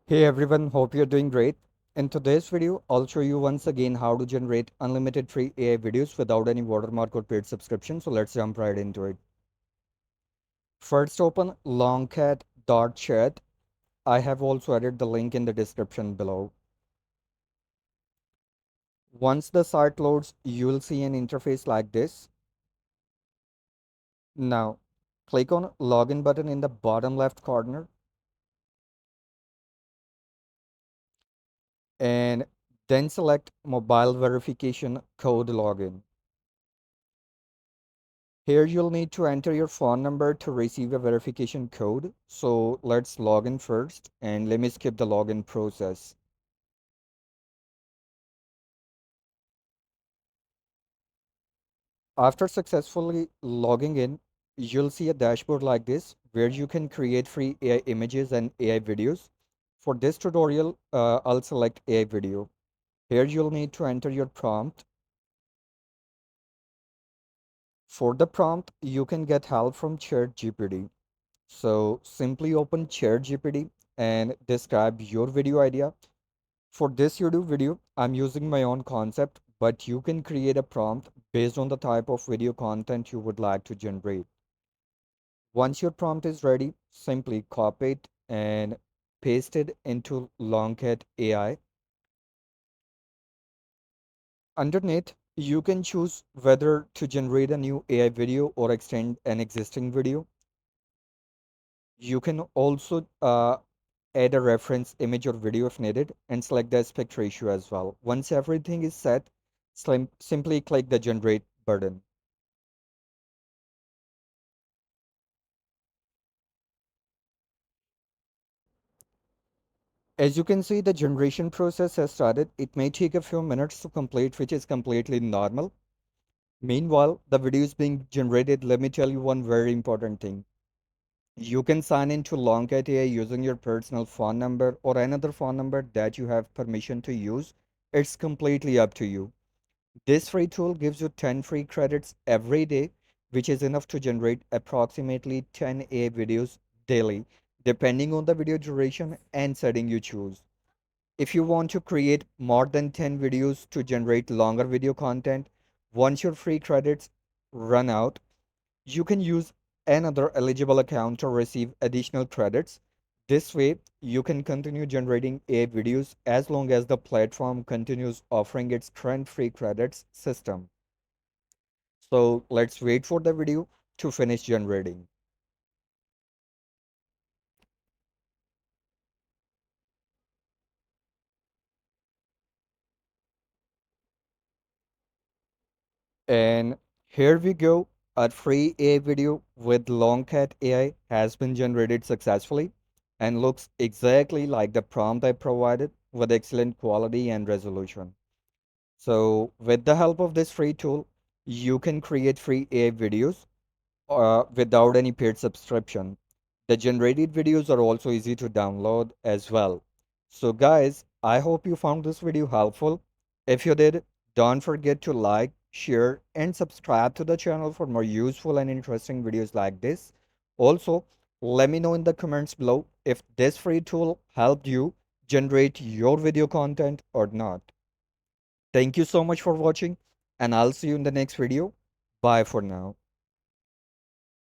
Hey everyone, hope you're doing great. In today's video, I'll show you once again how to generate unlimited free AI videos without any watermark or paid subscription. So let's jump right into it. First, open longcat.chat. I have also added the link in the description below. Once the site loads, you'll see an interface like this. Now, click on login button in the bottom left corner and then select mobile verification code login. Here you'll need to enter your phone number to receive a verification code. So let's log in first and let me skip the login process. After successfully logging in, you'll see a dashboard like this where you can create free AI images and AI videos. For this tutorial, I'll select AI video. Here you'll need to enter your prompt. For the prompt, you can get help from ChatGPT. So simply open ChatGPT and describe your video idea. For this YouTube video, I'm using my own concept, but you can create a prompt based on the type of video content you would like to generate. Once your prompt is ready, simply copy it and paste it into LongCat AI. Underneath, you can choose whether to generate a new AI video or extend an existing video. You can also add a reference image or video if needed and select the aspect ratio as well. Once everything is set, simply click the generate button. As you can see, the generation process has started. It may take a few minutes to complete, which is completely normal. Meanwhile, the video is being generated. Let me tell you one very important thing. You can sign into LongCat AI using your personal phone number or another phone number that you have permission to use. It's completely up to you. This free tool gives you 10 free credits every day, which is enough to generate approximately 10 AI videos daily, depending on the video duration and setting you choose. If you want to create more than 10 videos to generate longer video content, once your free credits run out, you can use another eligible account to receive additional credits. This way, you can continue generating AI videos as long as the platform continues offering its current free credits system. So let's wait for the video to finish generating. And here we go. A free AI video with LongCat AI has been generated successfully and looks exactly like the prompt I provided with excellent quality and resolution. So with the help of this free tool, you can create free AI videos without any paid subscription. The generated videos are also easy to download as well. So guys, I hope you found this video helpful. If you did, don't forget to like, share and subscribe to the channel for more useful and interesting videos like this. Also, let me know in the comments below if this free tool helped you generate your video content or not. Thank you so much for watching and I'll see you in the next video. Bye for now.